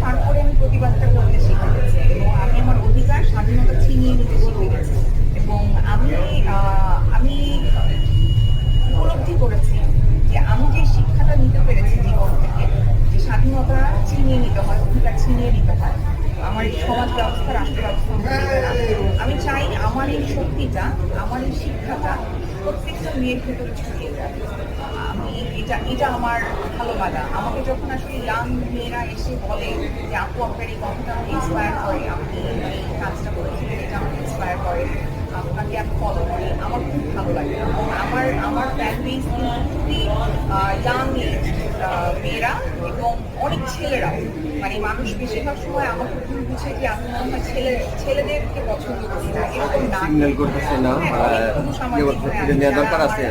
তারপরে আমি প্রতিবাদটা করতে শিখে গেছি এবং আমি আমার অধিকার স্বাধীনতা ছিনিয়ে নিতে শিখে গেছি। এবং আমি উপলব্ধি করেছি যে আমি যে শিক্ষাটা নিতে পেরেছি জীবন থেকে, যে স্বাধীনতা ছিনিয়ে নিতে হয়, অধিকার ছিনিয়ে নিতে হয়, আমার এই সমাজ ব্যবস্থা, রাষ্ট্র ব্যবস্থা আমাকে দেবে না। আমি চাই আমার এই শক্তিটা, আমার এই শিক্ষাটা প্রত্যেকটা মেয়ের ভেতরে ছড়িয়ে যায়। আমি এটা আমার ভালো লাগা। আমাকে যখন আসলে ইয়াং মেয়েরা এসে বলে যে আপু আপনার এই কথাটা আমাকে ইন্সপায়ার করে, আপনি এই কাজটা করেছিলেন, এটা আমাকে ইন্সপায়ার করে, আপনাকে আমি ফলো করি, আমার খুব ভালো লাগে। এবং আমার ফ্যান বেস কিন্তু খুবই ইয়াং এজ মেয়েরা এবং অনেক ছেলেরাও। মানে মানুষ বেশিরভাগ সময় আমাকে ভুল বুঝে যে আমি মনে হয় ছেলেদেরকে পছন্দ করি না, এরকম না। সিগন্যাল করতেছে না, হ্যাঁ, অনেক পুরুষ আমার দরকার আছে।